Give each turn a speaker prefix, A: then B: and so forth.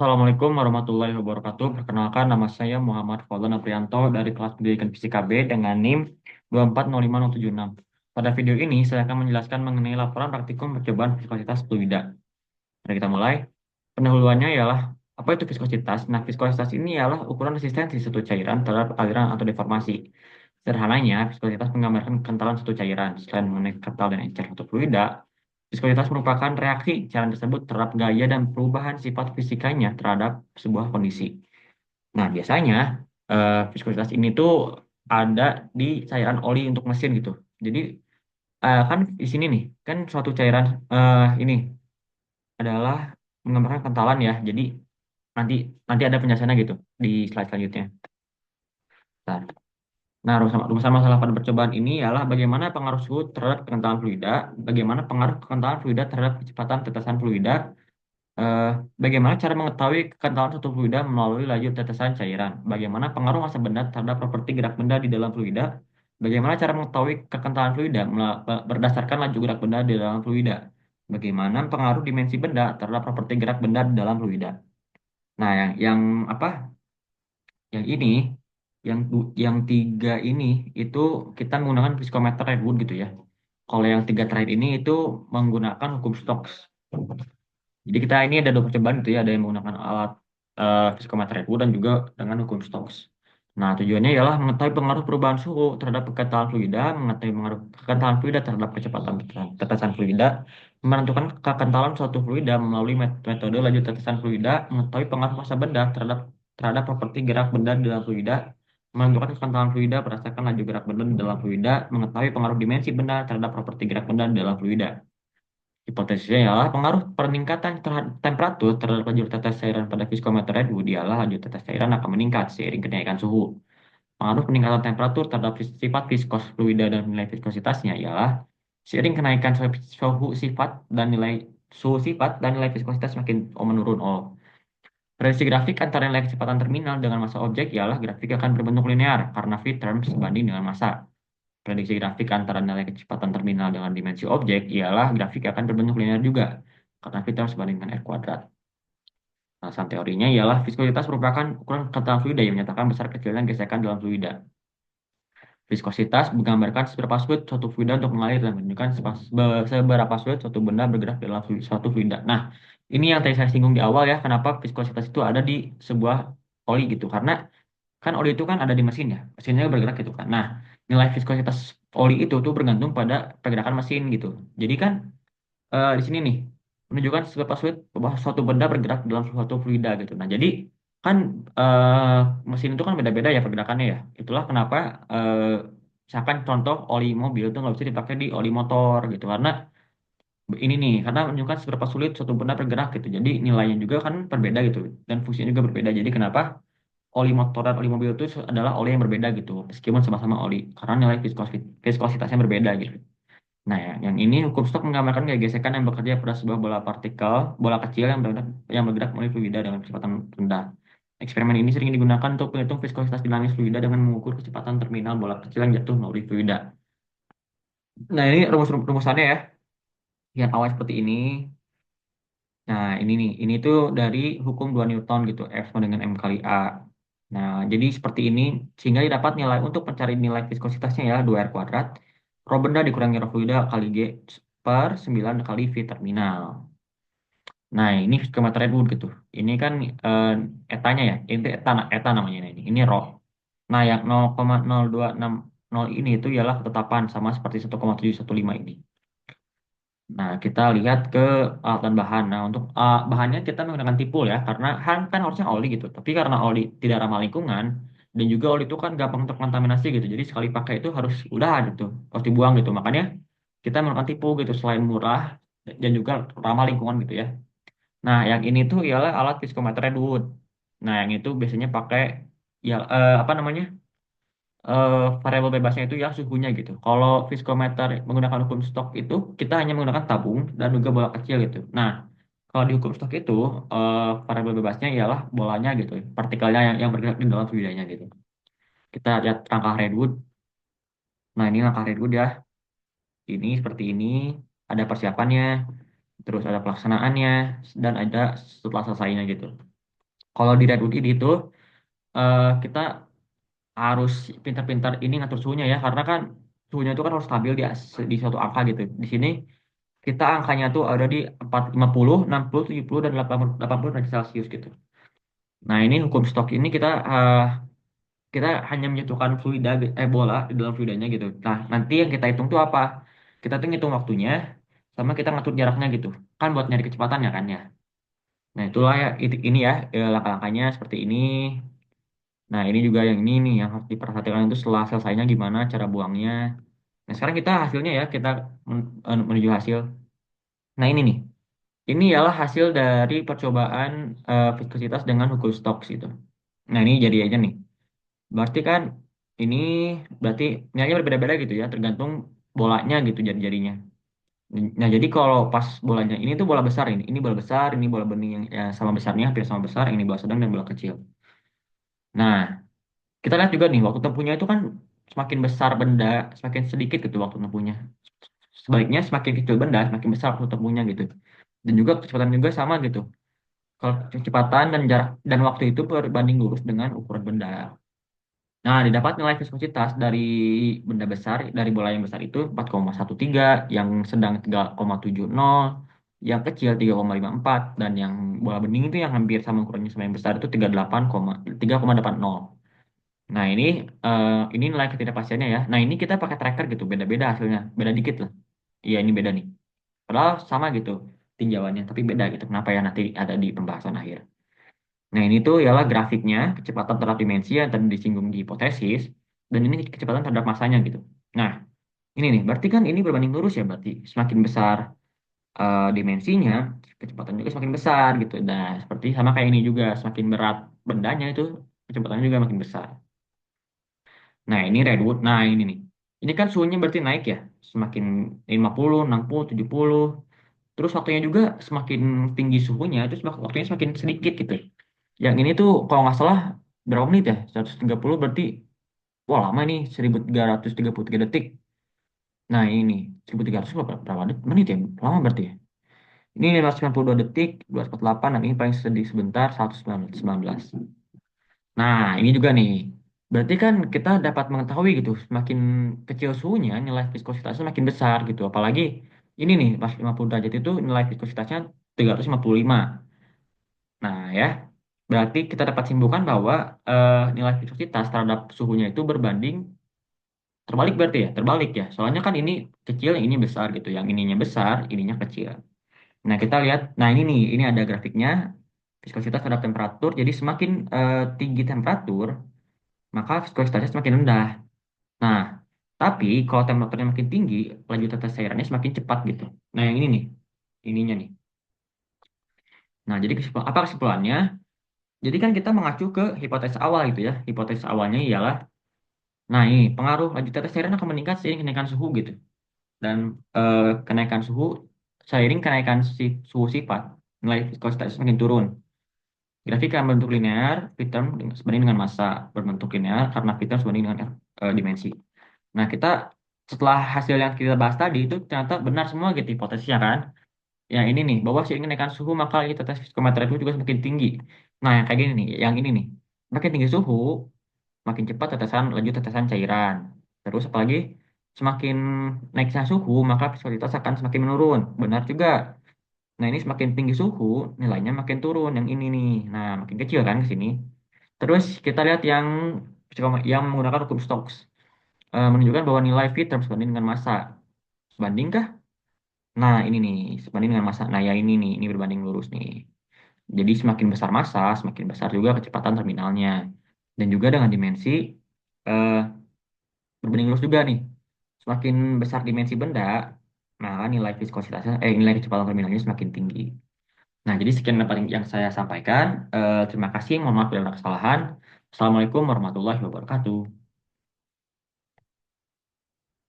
A: Assalamualaikum warahmatullahi wabarakatuh. Perkenalkan, nama saya Muhammad Faulan Aprianto dari kelas pendidikan Fisika B dengan NIM 2405076. Pada video ini, saya akan menjelaskan mengenai laporan praktikum percobaan viskositas fluida. Mari kita mulai. Pendahuluannya ialah, apa itu viskositas? Nah, viskositas ini ialah ukuran resistensi suatu cairan terhadap aliran atau deformasi. Sederhananya, viskositas menggambarkan kekentalan suatu cairan. Selain mengenai kental dan encer suatu fluida, viskositas merupakan reaksi cairan tersebut terhadap gaya dan perubahan sifat fisikanya terhadap sebuah kondisi. Nah, biasanya viskositas ini tuh ada di cairan oli untuk mesin gitu. Jadi, kan di sini nih, kan suatu cairan ini adalah menggambarkan kentalan ya. Jadi, nanti nanti ada penjelasannya gitu di slide selanjutnya. Nah, Nah, rumus masalah pada percobaan ini ialah bagaimana pengaruh suhu terhadap kekentalan fluida, bagaimana pengaruh kekentalan fluida terhadap kecepatan tetesan fluida, eh, bagaimana cara mengetahui kekentalan suatu fluida melalui laju tetesan cairan, bagaimana pengaruh massa benda terhadap properti gerak benda di dalam fluida, bagaimana cara mengetahui kekentalan fluida berdasarkan laju gerak benda di dalam fluida, bagaimana pengaruh dimensi benda terhadap properti gerak benda di dalam fluida. Nah, yang apa? Yang ini, yang tiga ini itu kita menggunakan viskometer Redwood gitu ya. Kalau yang tiga terakhir ini itu menggunakan hukum Stokes. Jadi kita ini ada dua percobaan gitu ya, ada yang menggunakan alat viskometer Redwood dan juga dengan hukum Stokes. Nah, tujuannya ialah mengetahui pengaruh perubahan suhu terhadap kekentalan fluida, mengetahui pengaruh kekentalan fluida terhadap kecepatan tetesan fluida, menentukan kekentalan suatu fluida melalui metode laju tetesan fluida, mengetahui pengaruh massa benda terhadap terhadap properti gerak benda di dalam fluida, menentukan kekentalan fluida berdasarkan laju gerak benda di dalam fluida, mengetahui pengaruh dimensi benda terhadap properti gerak benda di dalam fluida. Hipotesisnya ialah pengaruh peningkatan terhadap temperatur terhadap laju tetes cairan pada viskometer Redwood ialah laju tetes cairan akan meningkat seiring kenaikan suhu. Pengaruh peningkatan temperatur terhadap sifat viskos fluida dan nilai viskositasnya ialah seiring kenaikan suhu sifat dan nilai suhu sifat dan nilai viskositas makin menurun. Prediksi grafik antara nilai kecepatan terminal dengan massa objek ialah grafik akan berbentuk linear karena V terms sebanding dengan massa. Prediksi grafik antara nilai kecepatan terminal dengan dimensi objek ialah grafik akan berbentuk linear juga karena V terms sebanding dengan R kuadrat. Alasan teorinya ialah viskositas merupakan ukuran kekentalan fluida yang menyatakan besar kecilnya gesekan dalam fluida. Viskositas menggambarkan seberapa sulit suatu fluida untuk mengalir dan menunjukkan seberapa sulit suatu benda bergerak dalam suatu fluida. Nah, ini yang tadi saya singgung di awal ya, kenapa viskositas itu ada di sebuah oli gitu. Karena kan oli itu kan ada di mesin ya, mesinnya bergerak gitu kan. Nah, nilai viskositas oli itu tuh bergantung pada pergerakan mesin gitu. Jadi kan di sini nih menunjukkan seberapa sulit bahwa suatu benda bergerak dalam suatu fluida gitu. Nah, jadi kan mesin itu kan beda-beda ya pergerakannya ya. Itulah kenapa misalkan contoh oli mobil itu nggak bisa dipakai di oli motor gitu karena ini nih karena menunjukkan seberapa sulit suatu benda bergerak gitu. Jadi nilainya juga kan berbeda gitu dan fungsinya juga berbeda. Jadi kenapa oli motor dan oli mobil itu adalah oli yang berbeda gitu meskipun sama-sama oli karena nilai viskositasnya berbeda gitu. Nah, ya, yang ini hukum Stokes menggambarkan gaya gesekan yang bekerja pada sebuah bola kecil yang bergerak melalui fluida dengan kecepatan rendah. Eksperimen ini sering digunakan untuk menghitung viskositas dinamis fluida dengan mengukur kecepatan terminal bola kecil yang jatuh melalui fluida. Nah, ini rumusannya ya, yang awal seperti ini. Nah, ini nih, ini tuh dari hukum 2 Newton gitu, F sama dengan M kali A. Nah, jadi seperti ini, sehingga didapat nilai untuk mencari nilai viskositasnya ya 2R kuadrat. Rho benda dikurangi rho fluida kali G per 9 kali V terminal. Nah, ini viskometer Redwood gitu. Ini kan eh, etanya ya, ini eta namanya ini. Ini rho. Nah, yang 0,0260 ini itu ialah ketetapan sama seperti 1,715 ini. Nah, kita lihat ke alat dan bahan. Nah, untuk bahannya kita menggunakan tipul ya, karena kan harusnya oli gitu. Tapi karena oli tidak ramah lingkungan, dan juga oli itu kan gampang terkontaminasi gitu. Jadi sekali pakai itu harus udah gitu, harus dibuang gitu. Makanya kita menggunakan tipul gitu, selain murah dan juga ramah lingkungan gitu ya. Nah, yang ini tuh ialah alat viskometer Redwood. Nah, yang itu biasanya pakai ya apa namanya? Variabel bebasnya itu ya suhunya gitu. Kalau viskometer menggunakan hukum stok itu kita hanya menggunakan tabung dan juga bola kecil gitu. Nah, kalau di hukum stok itu variabel bebasnya ialah bolanya gitu, partikelnya yang bergerak di dalam fluidanya gitu. Kita lihat langkah Redwood. Nah, ini langkah Redwood ya. Ini seperti ini. Ada persiapannya, terus ada pelaksanaannya, dan ada setelah selesainya gitu. Kalau di Redwood ini tuh kita harus pintar-pintar ini ngatur suhunya ya, karena kan suhunya itu kan harus stabil di suatu angka gitu. Di sini kita angkanya tuh ada di 450, 60, 70, dan 80 derajat Celcius gitu. Nah, ini hukum stok ini kita hanya menyatukan bola di dalam fluidanya gitu. Nah, nanti yang kita hitung tuh apa? Kita tuh ngitung waktunya sama kita ngatur jaraknya gitu. Kan buat nyari kecepatannya kan ya. Nah, itulah ya ini ya langkah-langkahnya seperti ini. Nah, ini juga yang ini nih yang harus diperhatikan itu setelah selesainya gimana cara buangnya. Nah, sekarang kita hasilnya ya, kita menuju hasil. Nah, ini nih. Ini ialah hasil dari percobaan viskositas dengan hukum Stokes gitu. Nah, ini jadi aja nih. Berarti kan ini berarti nilainya berbeda-beda gitu ya, tergantung bolanya gitu jadinya. Nah, jadi kalau pas bolanya ini tuh bola besar ini bola besar, ini bola bening yang ya, sama besarnya, hampir sama besar, ini bola sedang dan bola kecil. Nah, kita lihat juga nih waktu tempuhnya itu kan semakin besar benda, semakin sedikit gitu waktu tempuhnya. Sebaliknya semakin kecil benda, semakin besar waktu tempuhnya gitu. Dan juga kecepatan juga sama gitu. Kalau kecepatan dan jarak dan waktu itu berbanding lurus dengan ukuran benda. Nah, didapat nilai viskositas dari benda besar, dari bola yang besar itu 4,13, yang sedang 3,70, yang kecil 3,54, dan yang bola bening itu yang hampir sama ukurannya sama yang besar itu 3,80. Nah, ini nilai ketidakpastiannya ya. Nah, ini kita pakai tracker gitu, beda-beda hasilnya, beda dikit lah. Iya, ini beda nih. Padahal sama gitu tinjauannya, tapi beda gitu. Kenapa ya nanti ada di pembahasan akhir. Nah, ini tuh ialah grafiknya kecepatan terhadap dimensi yang tadi disinggung di hipotesis, dan ini kecepatan terhadap masanya gitu. Nah, ini nih, berarti kan ini berbanding lurus ya, berarti semakin besar dimensinya, kecepatan juga semakin besar gitu. Nah, seperti sama kayak ini juga, semakin berat bendanya itu, kecepatannya juga makin besar. Nah, ini redwood. Nah, ini nih. Ini kan suhunya berarti naik ya, semakin 50, 60, 70. Terus waktunya juga semakin tinggi suhunya, itu waktunya semakin sedikit gitu. Yang ini tuh kalau nggak salah berapa menit ya? 130 berarti wah lama nih 1333 detik. Nah ini 1300 berapa menit ya? Lama berarti ya. Ini 592 detik, 248 dan ini paling sedih sebentar 119. Nah ini juga nih. Berarti kan kita dapat mengetahui gitu, semakin kecil suhunya nilai viskositasnya semakin besar gitu. Apalagi ini nih pas 50 derajat itu nilai viskositasnya 355. Nah, ya, berarti kita dapat simpulkan bahwa nilai viskositas terhadap suhunya itu berbanding terbalik berarti ya, terbalik ya. Soalnya kan ini kecil, yang ini besar gitu. Yang ininya besar, ininya kecil. Nah, kita lihat, nah ini nih, ini ada grafiknya viskositas terhadap temperatur. Jadi semakin tinggi temperatur, maka viskositasnya semakin rendah. Nah, tapi kalau temperaturnya makin tinggi, laju tetes cairannya semakin cepat gitu. Nah, yang ini nih, ininya nih. Nah, jadi apa kesimpulannya? Jadi kan kita mengacu ke hipotesis awal gitu ya. Hipotesis awalnya ialah, nah ini pengaruh laju tetes cairan akan meningkat seiring kenaikan suhu gitu. Dan kenaikan suhu seiring kenaikan suhu sifat, nilai viskositas semakin turun. Grafik akan berbentuk linear, V-term sebanding dengan massa berbentuk linear karena V-term sebanding dengan dimensi. Nah, kita setelah hasil yang kita bahas tadi itu ternyata benar semua gitu hipotesisnya kan. Yang ini nih, bahwa seiring kenaikan suhu maka tetes viskometer itu juga semakin tinggi. Nah, yang kayak gini nih, yang ini nih. Makin tinggi suhu, makin cepat laju tetesan cairan. Terus apalagi semakin naiknya suhu, maka viskositas akan semakin menurun. Benar juga. Nah, ini semakin tinggi suhu, nilainya makin turun. Yang ini nih. Nah, makin kecil kan ke sini. Terus kita lihat yang menggunakan hukum Stokes. Menunjukkan bahwa nilai V term sebanding dengan massa. Sebandingkah? Nah, ini nih, sebanding dengan massa. Nah, ya ini berbanding lurus nih. Jadi semakin besar massa, semakin besar juga kecepatan terminalnya. Dan juga dengan dimensi eh, berbanding lurus juga nih. Semakin besar dimensi benda, maka nilai kecepatan terminalnya semakin tinggi. Nah, jadi sekian yang paling yang saya sampaikan. Terima kasih, mohon maaf bila ada kesalahan. Assalamualaikum warahmatullahi wabarakatuh.